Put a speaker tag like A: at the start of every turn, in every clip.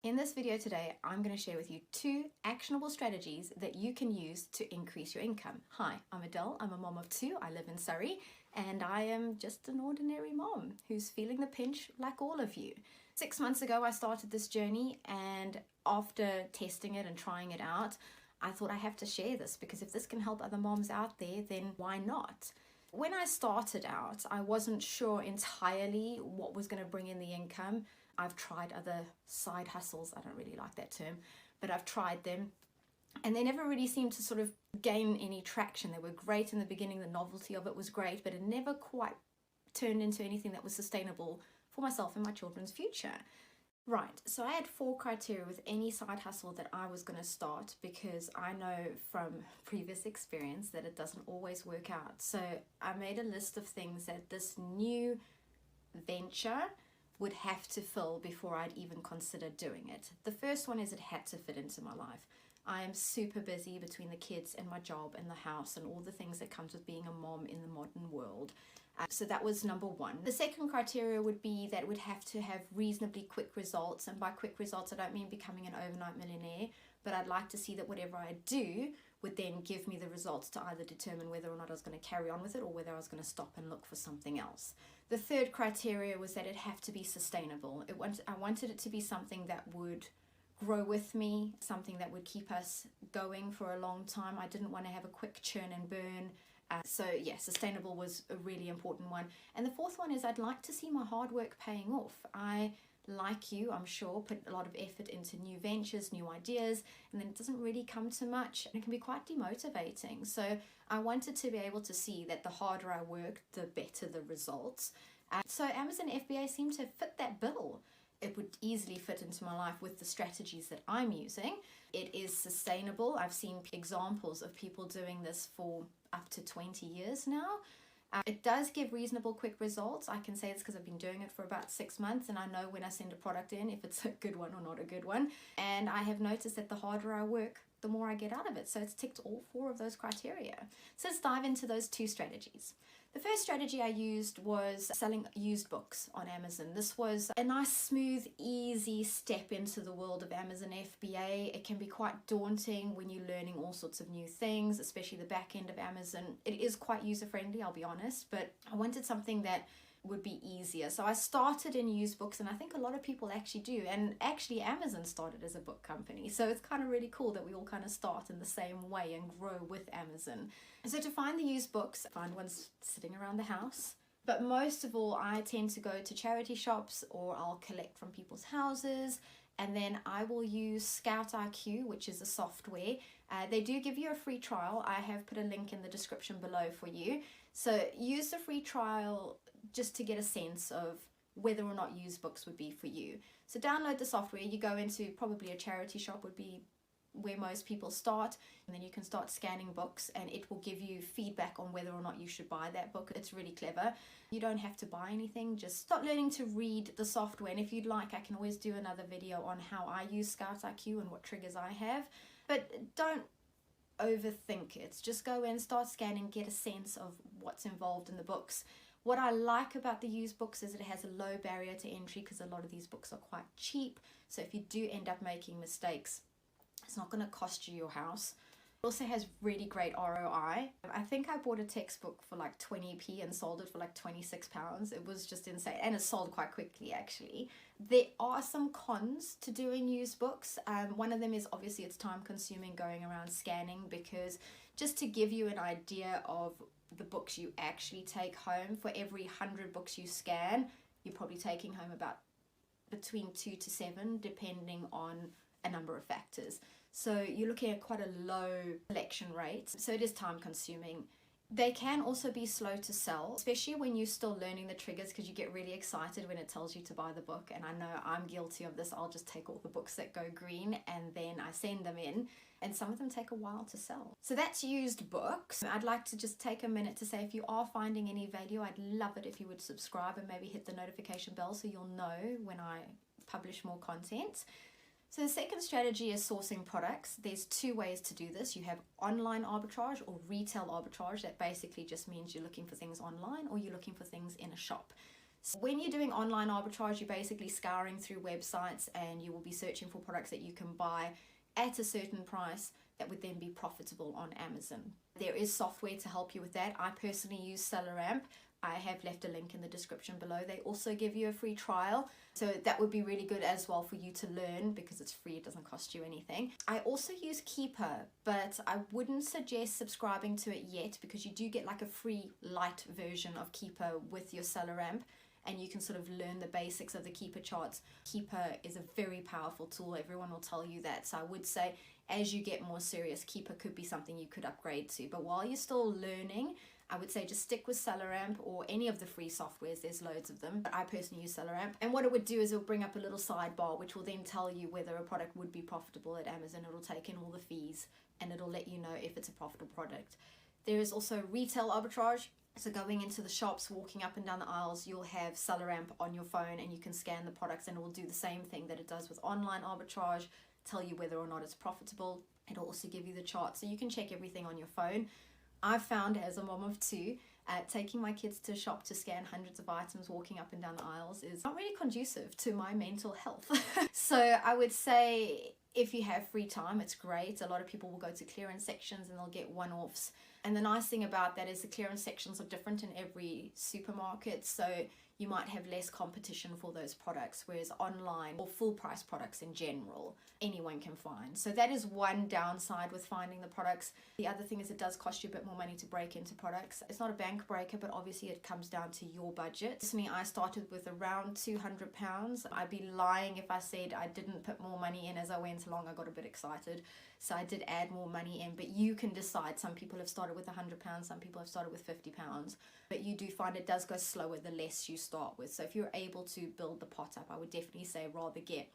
A: In this video today, I'm going to share with you 2 actionable strategies that you can use to increase your income. Hi, I'm Adele. I'm a mom of 2. I live in Surrey, and I am just an ordinary mom who's feeling the pinch like all of you. 6 months ago, I started this journey, and after testing it and trying it out, I thought I have to share this because if this can help other moms out there, then why not? When I started out, I wasn't sure entirely what was going to bring in the income. I've tried other side hustles. I don't really like that term, but I've tried them and they never really seemed to sort of gain any traction. They were great in the beginning. The novelty of it was great, but it never quite turned into anything that was sustainable for myself and my children's future. Right, so I had 4 criteria with any side hustle that I was going to start because I know from previous experience that it doesn't always work out. So I made a list of things that this new venture would have to fill before I'd even consider doing it. The first one is it had to fit into my life. I am super busy between the kids and my job and the house and all the things that comes with being a mom in the modern world. So that was number 1. The second criteria would be that it would have to have reasonably quick results. And by quick results, I don't mean becoming an overnight millionaire, but I'd like to see that whatever I do would then give me the results to either determine whether or not I was going to carry on with it or whether I was going to stop and look for something else. The third criteria was that it had to be sustainable. I wanted it to be something that would grow with me, something that would keep us going for a long time. I didn't want to have a quick churn and burn. So yeah, sustainable was a really important one. And the fourth one is I'd like to see my hard work paying off. I, like you, I'm sure, put a lot of effort into new ventures, new ideas, and then it doesn't really come to much. And it can be quite demotivating. So I wanted to be able to see that the harder I worked, the better the results. So Amazon FBA seemed to fit that bill. It would easily fit into my life with the strategies that I'm using. It is sustainable. I've seen examples of people doing this for up to 20 years now. It does give reasonable quick results. I can say this because I've been doing it for about 6 months and I know when I send a product in if it's a good one or not a good one. And I have noticed that the harder I work, the more I get out of it. So it's ticked all 4 of those criteria. So let's dive into those 2 strategies. The first strategy I used was selling used books on Amazon. This was a nice, smooth, easy step into the world of Amazon FBA. It can be quite daunting when you're learning all sorts of new things, especially the back end of Amazon. It is quite user-friendly, I'll be honest, but I wanted something that would be easier. So I started in used books, and I think a lot of people actually do. And actually Amazon started as a book company. So it's kind of really cool that we all kind of start in the same way and grow with Amazon. So to find the used books, I find ones sitting around the house. But most of all, I tend to go to charity shops or I'll collect from people's houses. And then I will use Scout IQ, which is a software. They do give you a free trial. I have put a link in the description below for you. So use the free trial just to get a sense of whether or not used books would be for you. So download the software. You go into probably a charity shop would be where most people start, and then you can start scanning books and it will give you feedback on whether or not you should buy that book. It's really clever. You don't have to buy anything, just start learning to read the software, and if you'd like I can always do another video on how I use Scout IQ and what triggers I have, but don't overthink it. Just go in, start scanning, get a sense of what's involved in the books. What I like about the used books is it has a low barrier to entry because a lot of these books are quite cheap, so if you do end up making mistakes, it's not going to cost you your house. It also has really great ROI. I think I bought a textbook for like 20p and sold it for like £26. It was just insane, and it sold quite quickly actually. There are some cons to doing used books. One of them is obviously it's time consuming going around scanning, because just to give you an idea of the books you actually take home, for every 100 books you scan, you're probably taking home about between 2 to 7 depending on a number of factors. So you're looking at quite a low collection rate, so it is time consuming. They can also be slow to sell, especially when you're still learning the triggers, because you get really excited when it tells you to buy the book, and I know I'm guilty of this. I'll just take all the books that go green and then I send them in, and some of them take a while to sell. So that's used books. I'd like to just take a minute to say if you are finding any value, I'd love it if you would subscribe and maybe hit the notification bell so you'll know when I publish more content. So the second strategy is sourcing products. There's 2 ways to do this. You have online arbitrage or retail arbitrage. That basically just means you're looking for things online or you're looking for things in a shop. So when you're doing online arbitrage, you're basically scouring through websites and you will be searching for products that you can buy at a certain price that would then be profitable on Amazon. There is software to help you with that. I personally use SellerAmp. I have left a link in the description below. They also give you a free trial, so that would be really good as well for you to learn because it's free, it doesn't cost you anything. I also use Keeper, but I wouldn't suggest subscribing to it yet because you do get like a free light version of Keeper with your SellerAmp, and you can sort of learn the basics of the Keeper charts. Keeper is a very powerful tool, everyone will tell you that, so I would say as you get more serious, Keeper could be something you could upgrade to. But while you're still learning, I would say just stick with SellerAmp or any of the free softwares. There's loads of them, but I personally use SellerAmp. And what it would do is it'll bring up a little sidebar, which will then tell you whether a product would be profitable at Amazon. It'll take in all the fees and it'll let you know if it's a profitable product. There is also retail arbitrage. So going into the shops, walking up and down the aisles, you'll have SellerAmp on your phone and you can scan the products and it will do the same thing that it does with online arbitrage, tell you whether or not it's profitable. It'll also give you the chart, so you can check everything on your phone. I've found as a mom of two, taking my kids to shop to scan hundreds of items, walking up and down the aisles is not really conducive to my mental health. So I would say if you have free time, it's great. A lot of people will go to clearance sections and they'll get one-offs. And the nice thing about that is the clearance sections are different in every supermarket. So you might have less competition for those products, whereas online or full price products in general, anyone can find. So that is one downside with finding the products. The other thing is it does cost you a bit more money to break into products. It's not a bank breaker, but obviously it comes down to your budget. Personally, I started with around £200. I'd be lying if I said I didn't put more money in as I went along. I got a bit excited. So I did add more money in, but you can decide. Some people have started with £100, some people have started with £50, but you do find it does go slower the less you start with. So if you're able to build the pot up, I would definitely say rather get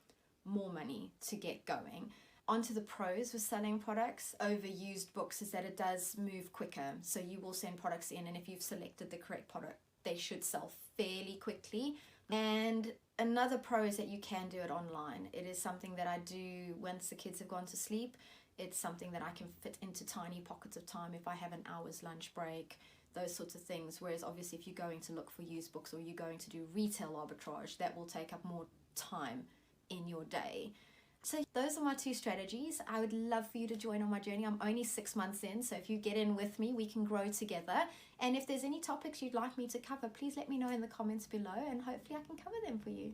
A: more money to get going. Onto the pros with selling products over used books is that it does move quicker. So you will send products in, and if you've selected the correct product, they should sell fairly quickly. And another pro is that you can do it online. It is something that I do once the kids have gone to sleep. It's something that I can fit into tiny pockets of time if I have an hour's lunch break, those sorts of things. Whereas obviously if you're going to look for used books or you're going to do retail arbitrage, that will take up more time in your day. So those are my two strategies. I would love for you to join on my journey. I'm only 6 months in, so if you get in with me, we can grow together. And if there's any topics you'd like me to cover, please let me know in the comments below and hopefully I can cover them for you.